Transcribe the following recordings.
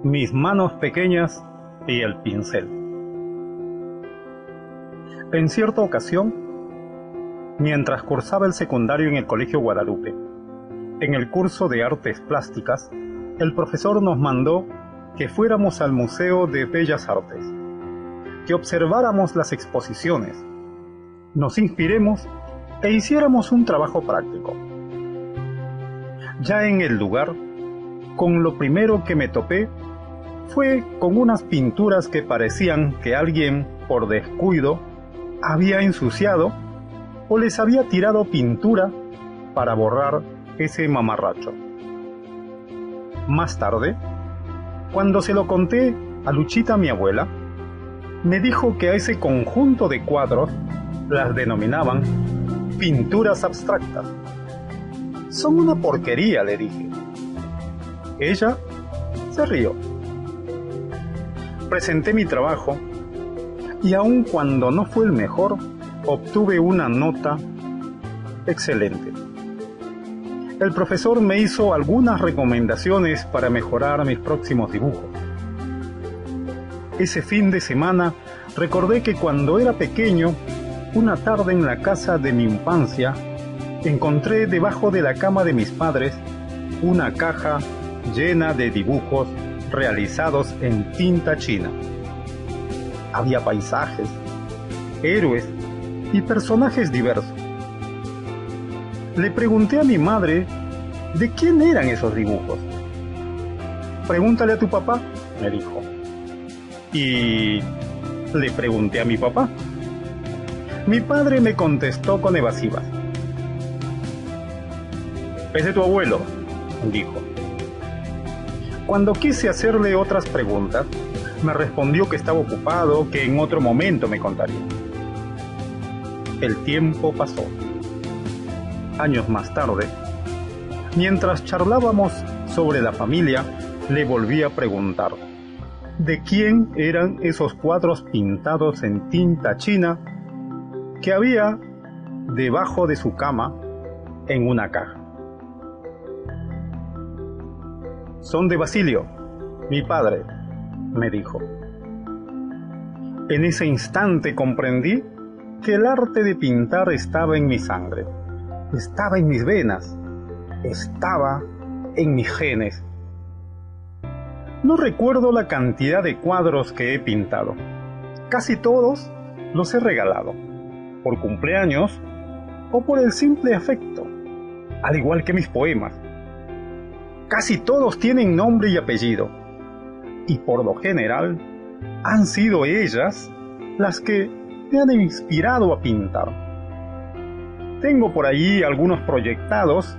mis manos pequeñas y el pincel. En cierta ocasión, mientras cursaba el secundario en el Colegio Guadalupe, en el curso de Artes Plásticas, el profesor nos mandó que fuéramos al Museo de Bellas Artes, que observáramos las exposiciones, nos inspiremos e hiciéramos un trabajo práctico. Ya en el lugar, con lo primero que me topé fue con unas pinturas que parecían que alguien, por descuido, había ensuciado o les había tirado pintura para borrar ese mamarracho. Más tarde, cuando se lo conté a Luchita, mi abuela, me dijo que a ese conjunto de cuadros las denominaban pinturas abstractas. Son una porquería, le dije. Ella se rió. Presenté mi trabajo y aun cuando no fue el mejor, obtuve una nota excelente. El profesor me hizo algunas recomendaciones para mejorar mis próximos dibujos. Ese fin de semana recordé que cuando era pequeño, una tarde en la casa de mi infancia, encontré debajo de la cama de mis padres una caja llena de dibujos realizados en tinta china. Había paisajes, héroes y personajes diversos. Le pregunté a mi madre de quién eran esos dibujos. Pregúntale a tu papá, me dijo. Y le pregunté a mi papá. Mi padre me contestó con evasivas. Es de tu abuelo, dijo. Cuando quise hacerle otras preguntas, me respondió que estaba ocupado, que en otro momento me contaría. El tiempo pasó. Años más tarde, mientras charlábamos sobre la familia, le volví a preguntar de quién eran esos cuadros pintados en tinta china que había debajo de su cama en una caja. Son de Basilio, mi padre, me dijo. En ese instante comprendí que el arte de pintar estaba en mi sangre, estaba en mis venas, estaba en mis genes. No recuerdo la cantidad de cuadros que he pintado. Casi todos los he regalado, por cumpleaños o por el simple afecto, al igual que mis poemas. Casi todos tienen nombre y apellido, y por lo general han sido ellas las que me han inspirado a pintar. Tengo por allí algunos proyectados,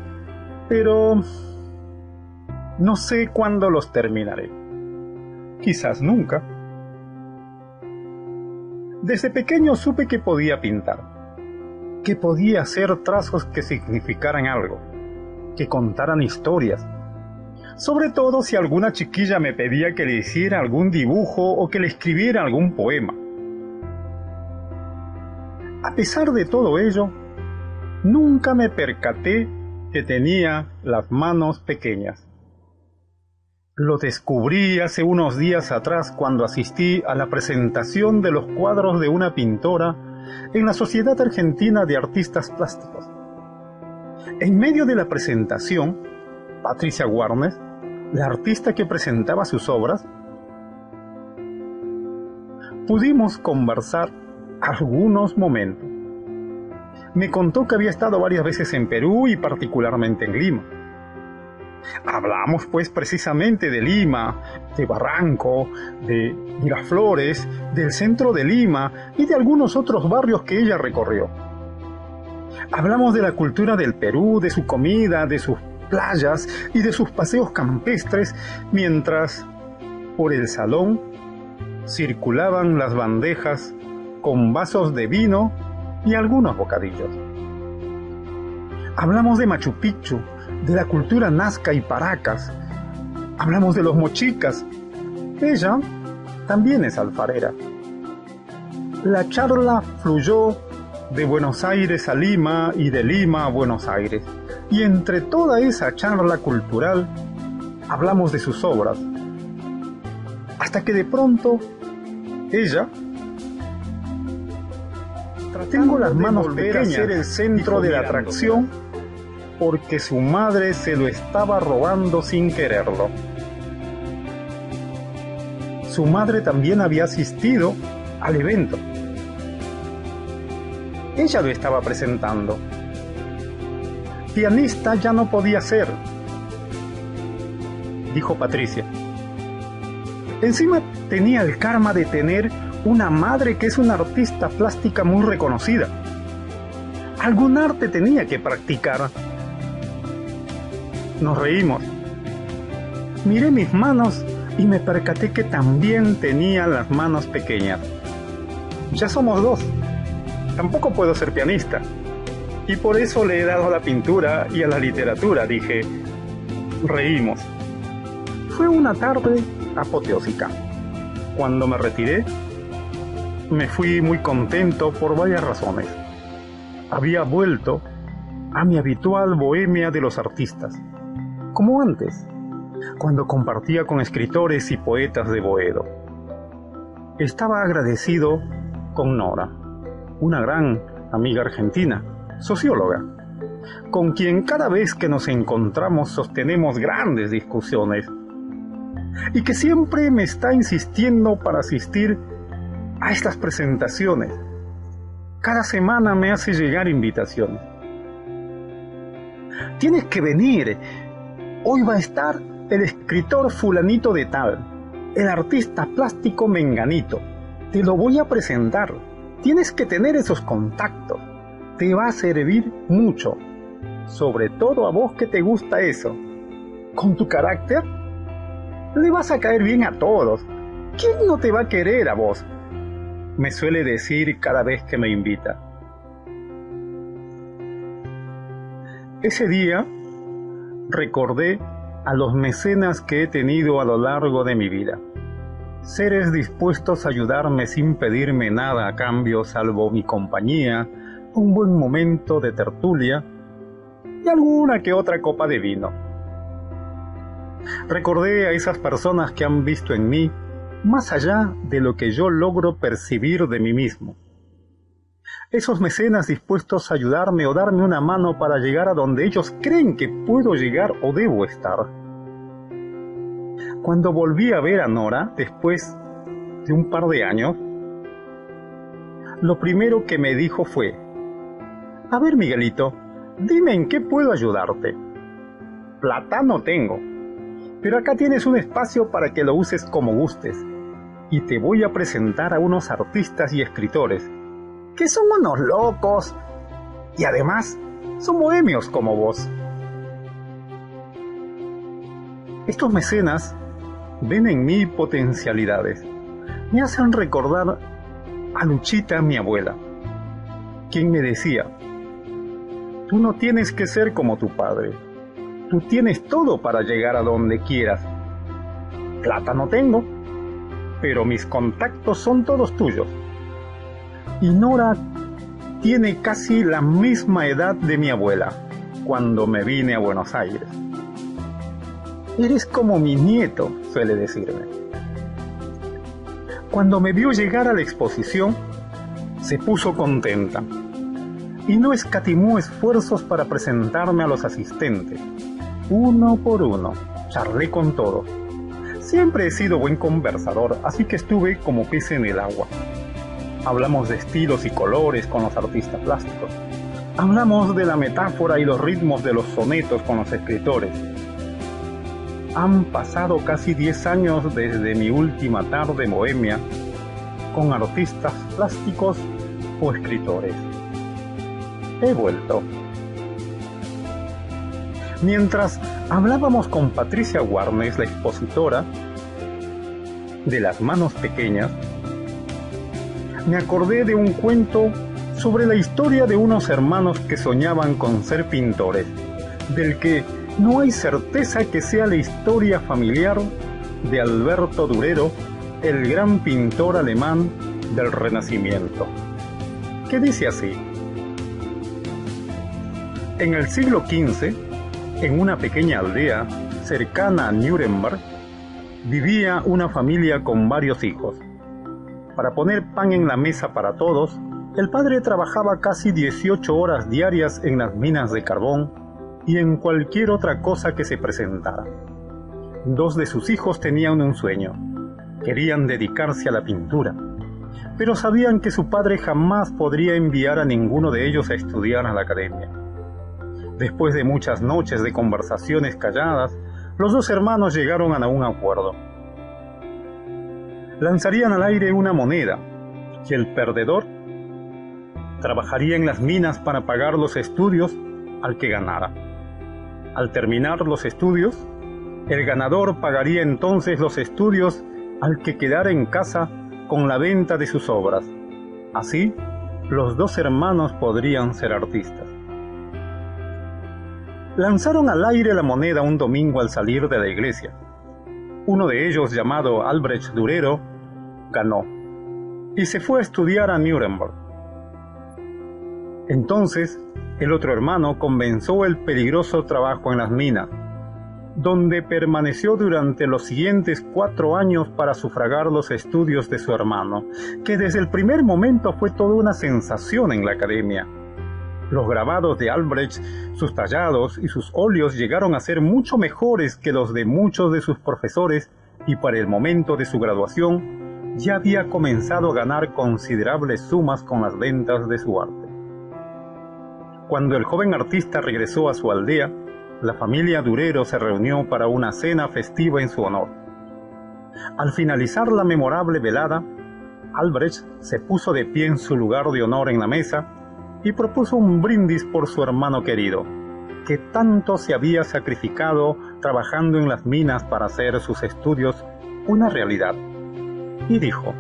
pero no sé cuándo los terminaré. Quizás nunca. Desde pequeño supe que podía pintar, que podía hacer trazos que significaran algo, que contaran historias. Sobre todo si alguna chiquilla me pedía que le hiciera algún dibujo o que le escribiera algún poema. A pesar de todo ello, nunca me percaté que tenía las manos pequeñas. Lo descubrí hace unos días atrás cuando asistí a la presentación de los cuadros de una pintora en la Sociedad Argentina de Artistas Plásticos. En medio de la presentación, Patricia Warnes, la artista que presentaba sus obras, pudimos conversar algunos momentos. Me contó que había estado varias veces en Perú y particularmente en Lima. Hablamos pues precisamente de Lima, de Barranco, de Miraflores, del centro de Lima y de algunos otros barrios que ella recorrió. Hablamos de la cultura del Perú, de su comida, de sus playas y de sus paseos campestres, mientras por el salón circulaban las bandejas con vasos de vino y algunos bocadillos. Hablamos de Machu Picchu, de la cultura nazca y paracas. Hablamos de los mochicas. Ella también es alfarera. La charla fluyó de Buenos Aires a Lima y de Lima a Buenos Aires. Y entre toda esa charla cultural, hablamos de sus obras. hasta que de pronto ella, tengo las manos pequeñas, ser el centro de la atracción porque su madre se lo estaba robando sin quererlo. Su madre también había asistido al evento. Ella lo estaba presentando. Pianista ya no podía ser, dijo Patricia. Encima tenía el karma de tener una madre que es una artista plástica muy reconocida. Algún arte tenía que practicar. Nos reímos. Miré mis manos y me percaté que también tenía las manos pequeñas. Ya somos dos. Tampoco puedo ser pianista. Y por eso le he dado a la pintura y a la literatura, dije. Reímos. Fue una tarde apoteósica. Cuando me retiré, me fui muy contento por varias razones. Había vuelto a mi habitual bohemia de los artistas, como antes, cuando compartía con escritores y poetas de Boedo. Estaba agradecido con Nora, una gran amiga argentina, socióloga, con quien cada vez que nos encontramos sostenemos grandes discusiones, y que siempre me está insistiendo para asistir a estas presentaciones. Cada semana me hace llegar invitaciones. Tienes que venir. Hoy va a estar el escritor fulanito de tal, el artista plástico menganito. Te lo voy a presentar. Tienes que tener esos contactos. Te va a servir mucho. Sobre todo a vos que te gusta eso. Con tu carácter, le vas a caer bien a todos. ¿Quién no te va a querer a vos? Me suele decir cada vez que me invita. Ese día recordé a los mecenas que he tenido a lo largo de mi vida. Seres dispuestos a ayudarme sin pedirme nada a cambio salvo mi compañía, un buen momento de tertulia y alguna que otra copa de vino. Recordé a esas personas que han visto en mí más allá de lo que yo logro percibir de mí mismo. Esos mecenas dispuestos a ayudarme o darme una mano para llegar a donde ellos creen que puedo llegar o debo estar. Cuando volví a ver a Nora, después de un par de años, lo primero que me dijo fue: a ver, Miguelito, dime en qué puedo ayudarte. Plata no tengo, pero acá tienes un espacio para que lo uses como gustes, y te voy a presentar a unos artistas y escritores, que son unos locos, y además son bohemios como vos. Estos mecenas ven en mí potencialidades, me hacen recordar a Luchita, mi abuela, quien me decía: tú no tienes que ser como tu padre, tú tienes todo para llegar a donde quieras. Plata no tengo, pero mis contactos son todos tuyos. Y Nora tiene casi la misma edad de mi abuela, cuando me vine a Buenos Aires. Eres como mi nieto, suele decirme. Cuando me vio llegar a la exposición, se puso contenta y no escatimó esfuerzos para presentarme a los asistentes. Uno por uno, charlé con todos. Siempre he sido buen conversador, así que estuve como pez en el agua. Hablamos de estilos y colores con los artistas plásticos. Hablamos de la metáfora y los ritmos de los sonetos con los escritores. Han pasado casi 10 años desde mi última tarde en bohemia con artistas plásticos o escritores. He vuelto. Mientras hablábamos con Patricia Warnes, la expositora de Las Manos Pequeñas, me acordé de un cuento sobre la historia de unos hermanos que soñaban con ser pintores, del que no hay certeza que sea la historia familiar de Alberto Durero, el gran pintor alemán del Renacimiento, que dice así: en el siglo XV, en una pequeña aldea cercana a Nuremberg, vivía una familia con varios hijos. Para poner pan en la mesa para todos, el padre trabajaba casi 18 horas diarias en las minas de carbón y en cualquier otra cosa que se presentara. Dos de sus hijos tenían un sueño: querían dedicarse a la pintura, pero sabían que su padre jamás podría enviar a ninguno de ellos a estudiar a la academia. Después de muchas noches de conversaciones calladas, los dos hermanos llegaron a un acuerdo. Lanzarían al aire una moneda y el perdedor trabajaría en las minas para pagar los estudios al que ganara. Al terminar los estudios, el ganador pagaría entonces los estudios al que quedara en casa con la venta de sus obras. Así, los dos hermanos podrían ser artistas. Lanzaron al aire la moneda un domingo al salir de la iglesia. Uno de ellos, llamado Albrecht Durero, ganó y se fue a estudiar a Nuremberg. Entonces, el otro hermano comenzó el peligroso trabajo en las minas, donde permaneció durante los siguientes 4 años para sufragar los estudios de su hermano, que desde el primer momento fue toda una sensación en la academia. Los grabados de Albrecht, sus tallados y sus óleos llegaron a ser mucho mejores que los de muchos de sus profesores, y para el momento de su graduación ya había comenzado a ganar considerables sumas con las ventas de su arte. Cuando el joven artista regresó a su aldea, la familia Durero se reunió para una cena festiva en su honor. Al finalizar la memorable velada, Albrecht se puso de pie en su lugar de honor en la mesa y propuso un brindis por su hermano querido, que tanto se había sacrificado trabajando en las minas para hacer sus estudios una realidad. Y dijo: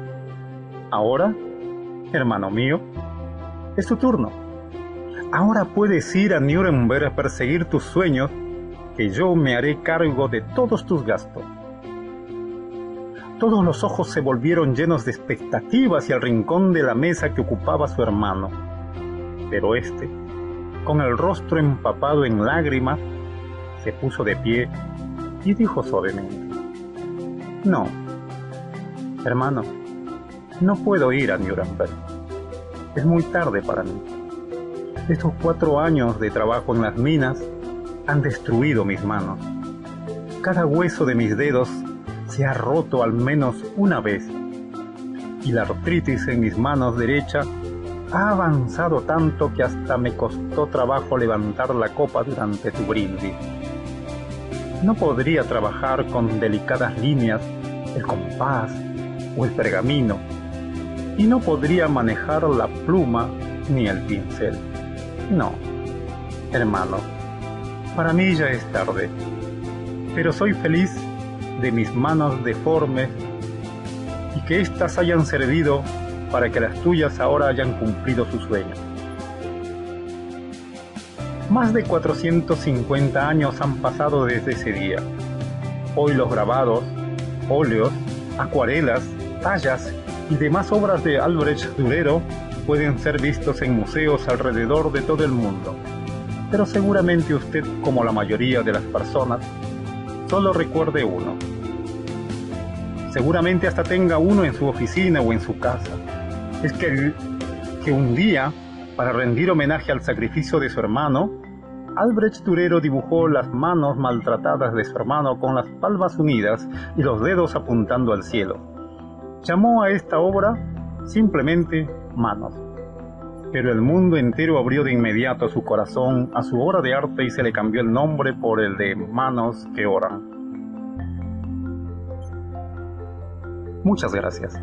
ahora, hermano mío, es tu turno. Ahora puedes ir a Nuremberg a perseguir tus sueños, que yo me haré cargo de todos tus gastos. Todos los ojos se volvieron llenos de expectativa hacia el rincón de la mesa que ocupaba su hermano. Pero éste, con el rostro empapado en lágrimas, se puso de pie y dijo suavemente: no, hermano, no puedo ir a Nuremberg. Es muy tarde para mí. Estos 4 años de trabajo en las minas han destruido mis manos. Cada hueso de mis dedos se ha roto al menos una vez, y la artritis en mis manos derechas ha avanzado tanto que hasta me costó trabajo levantar la copa durante tu brindis. No podría trabajar con delicadas líneas el compás o el pergamino, y no podría manejar la pluma ni el pincel. No, hermano, para mí ya es tarde, pero soy feliz de mis manos deformes y que éstas hayan servido para que las tuyas ahora hayan cumplido su sueño. Más de 450 años han pasado desde ese día. Hoy los grabados, óleos, acuarelas, tallas y demás obras de Albrecht Durero pueden ser vistos en museos alrededor de todo el mundo. Pero seguramente usted, como la mayoría de las personas, solo recuerde uno. Seguramente hasta tenga uno en su oficina o en su casa. Es que un día, para rendir homenaje al sacrificio de su hermano, Albrecht Durero dibujó las manos maltratadas de su hermano con las palmas unidas y los dedos apuntando al cielo. Llamó a esta obra simplemente Manos. Pero el mundo entero abrió de inmediato su corazón a su obra de arte y se le cambió el nombre por el de Manos que Oran. Muchas gracias.